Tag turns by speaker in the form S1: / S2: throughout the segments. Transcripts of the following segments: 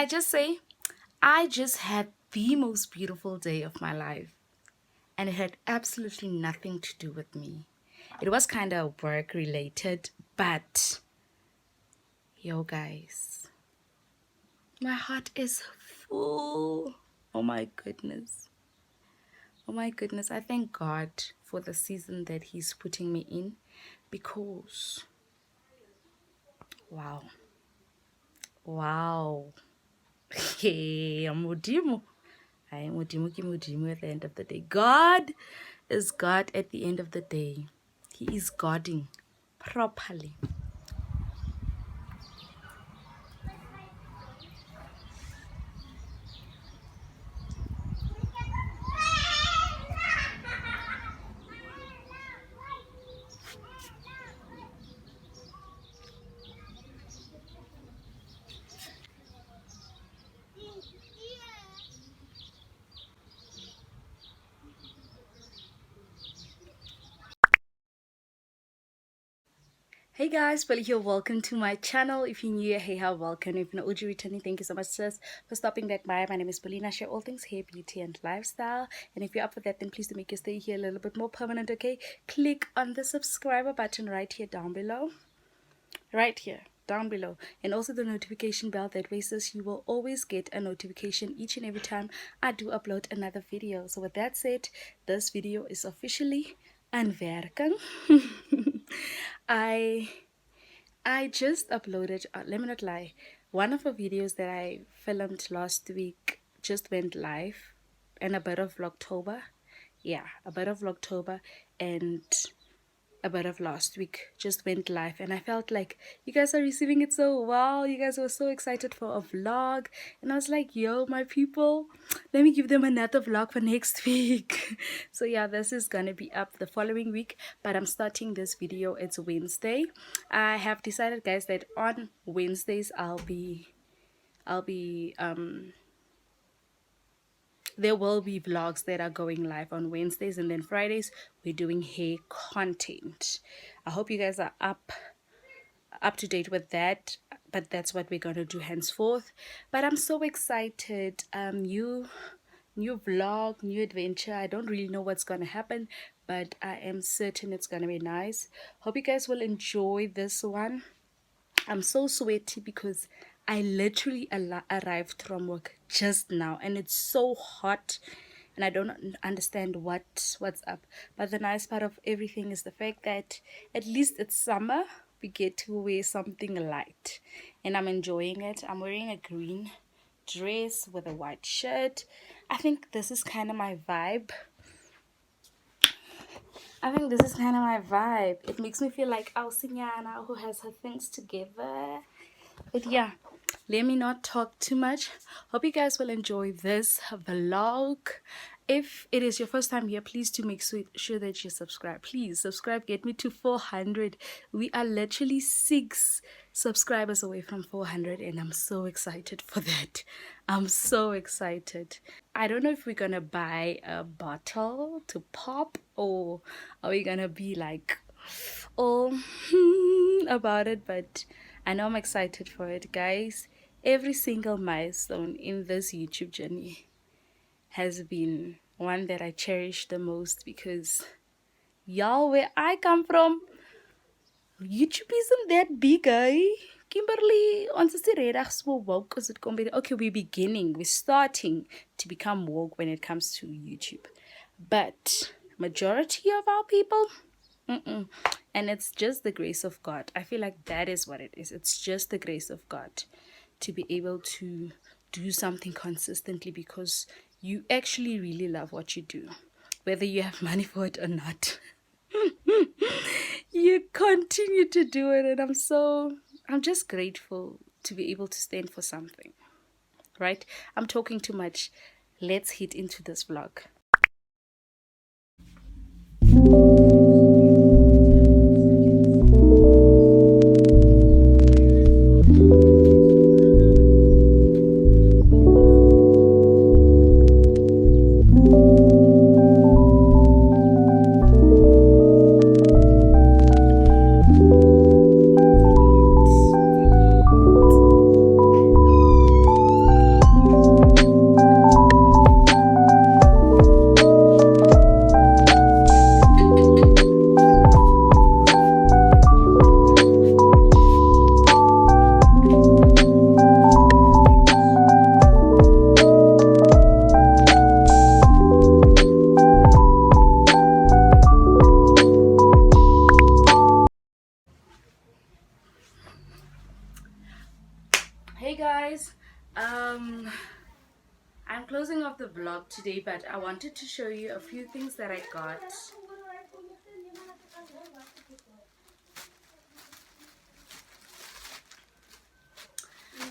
S1: I just say, I just had the most beautiful day of my life, and it had absolutely nothing to do with me. It was kind of work related, but yo, guys, my heart is full. Oh my goodness. Oh my goodness. I thank God for the season that He's putting me in because, wow, wow. Hey, I'm Modimo. I am Modimo ki Modimo at the end of the day. God is God at the end of the day. He is Godding properly. Hey guys, Polly here. Welcome to my channel. If you're new, hey, how welcome. If you're not OG returning, thank you so much, sis, for stopping back by. My name is Paulina. I share all things hair, beauty, and lifestyle. And if you're up for that, then please do make your stay here a little bit more permanent, okay? Click on the subscriber button right here down below. Right here down below, and also the notification bell. That way, sis, you will always get a notification each and every time I do upload another video. So with that said, this video is officially aanwerking. I just uploaded, let me not lie, one of the videos that I filmed last week just went live, and a bit of Vlogtober. Yeah, a bit of Vlogtober and a bit of last week just went live, and I felt like you guys are receiving it so well. You guys were so excited for a vlog, and I was like, yo, my people, let me give them another vlog for next week. So yeah, this is gonna be up the following week, but I'm starting this video, it's Wednesday. I have decided, guys, that on Wednesdays I'll be there will be vlogs that are going live on Wednesdays, and then Fridays we're doing hair content. I hope you guys are up to date with that, but that's what we're going to do henceforth. But I'm so excited. New vlog, new adventure. I don't really know what's going to happen, but I am certain it's going to be nice. Hope you guys will enjoy this one. I'm so sweaty because I literally arrived from work just now, and it's so hot, and I don't understand what's up. But the nice part of everything is the fact that at least it's summer. We get to wear something light, and I'm enjoying it. I'm wearing a green dress with a white shirt. I think this is kind of my vibe. It makes me feel like Alciana, who has her things together. But yeah, let me not talk too much. Hope you guys will enjoy this vlog. If it is your first time here, please do make sure that you subscribe. Please subscribe, get me to 400. We are literally 6 subscribers away from 400, and I'm so excited for that. I'm so excited. I don't know if we're gonna buy a bottle to pop, or are we gonna be like all about it, but I know I'm excited for it, guys. Every single milestone in this YouTube journey has been one that I cherish the most, because y'all, where I come from, YouTube isn't that big, eh? Kimberly, ons is die regtig so woke as dit kom by. Okay, we're starting to become woke when it comes to YouTube, but majority of our people, and it's just the grace of God. I feel like that is what it is. It's just the grace of God to be able to do something consistently, because you actually really love what you do, whether you have money for it or not. You continue to do it, and I'm just grateful to be able to stand for something, right? I'm talking too much. Let's hit into this vlog. I'm closing off the vlog today, but I wanted to show you a few things that I got.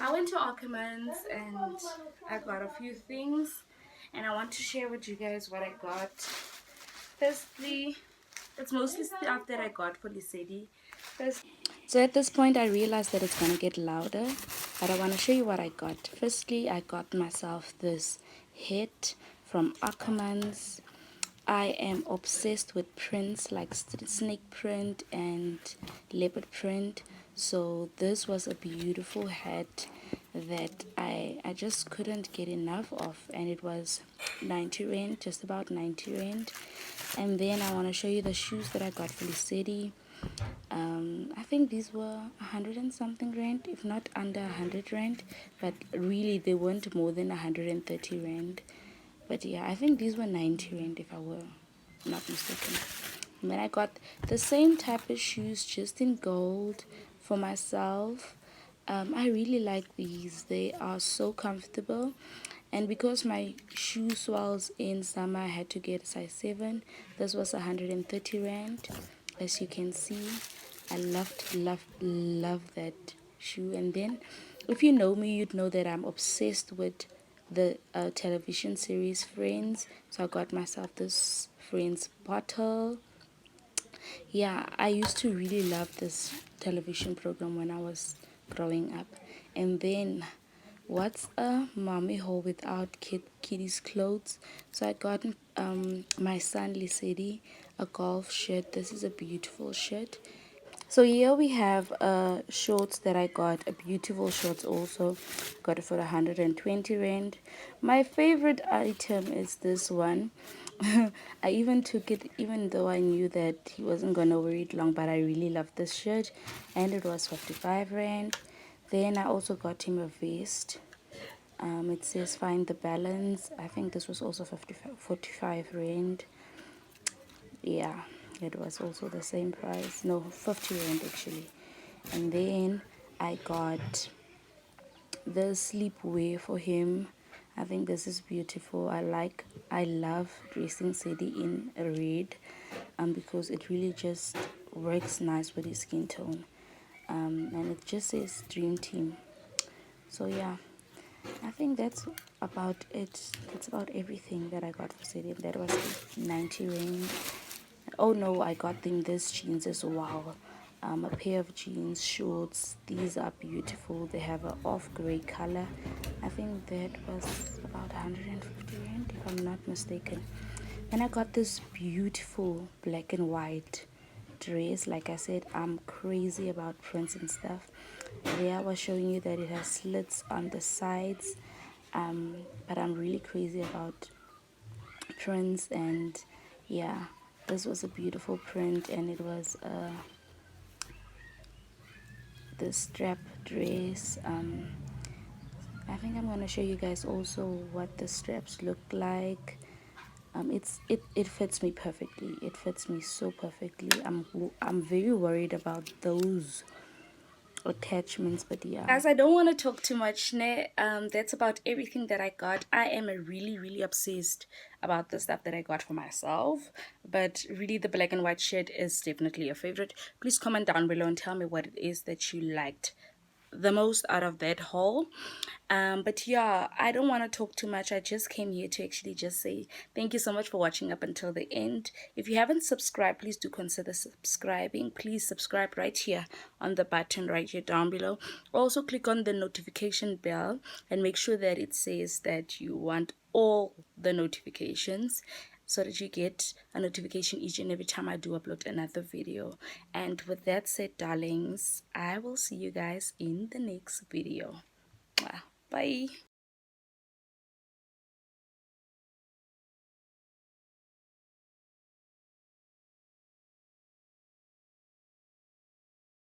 S1: I went to Ackermans and I got a few things, and I want to share with you guys what I got. Firstly, it's mostly stuff that I got for Lisedi. So at this point I realized that it's gonna get louder, but I want to show you what I got. Firstly, I got myself this hat from Ackermans. I am obsessed with prints like snake print and leopard print, so this was a beautiful hat that I just couldn't get enough of, and it was 90 rand, just about 90 rand. And then I want to show you the shoes that I got for the city. I think these were 100 and something rand, if not under 100 rand, but really they weren't more than 130 rand. But yeah, I think these were 90 rand if I were not mistaken. And then I got the same type of shoes, just in gold, for myself. I really like these. They are so comfortable, and because my shoe swells in summer, I had to get a size 7. This was 130 rand, as you can see. I love that shoe. And then if you know me, you'd know that I'm obsessed with the television series Friends, so I got myself this Friends bottle. Yeah, I used to really love this television program when I was growing up. And then, what's a mommy haul without kiddies clothes? So I got my son Lisedi a golf shirt. This is a beautiful shirt. So here we have shorts that I got, a beautiful shorts also. Got it for 120 rand. My favorite item is this one. I even took it even though I knew that he wasn't gonna wear it long, but I really love this shirt, and it was 55 rand. Then I also got him a vest. It says find the balance. I think this was also 45 rand. Yeah, it was also the same price. No, 50 rand actually. And then I got the sleepwear for him. I think this is beautiful. I love dressing Sadie in a red, because it really just works nice with his skin tone. And it just says dream team. So yeah, I think that's about it. That's about everything that I got for Sadie. That was 90 rand. Oh no, I got them this jeans as well. A pair of jeans shorts. These are beautiful. They have an off gray color. I think that was about 150 rand if I'm not mistaken. And I got this beautiful black and white dress. Like I said, I'm crazy about prints and stuff. There I was showing you that it has slits on the sides, but I'm really crazy about prints. And yeah, this was a beautiful print, and it was the strap dress. I think I'm gonna show you guys also what the straps look like. It fits me perfectly. It fits me so perfectly. I'm very worried about those attachments, but yeah, guys, I don't want to talk too much. That's about everything that I got. I am a really obsessed about the stuff that I got for myself, but really the black and white shirt is definitely a favorite. Please comment down below and tell me what it is that you liked the most out of that haul. But yeah, I don't want to talk too much. I just came here to actually just say thank you so much for watching up until the end. If you haven't subscribed, please do consider subscribing. Please subscribe right here on the button right here down below. Also click on the notification bell and make sure that it says that you want all the notifications, so that you get a notification each and every time I do upload another video. And with that said, darlings, I will see you guys in the next video. Bye.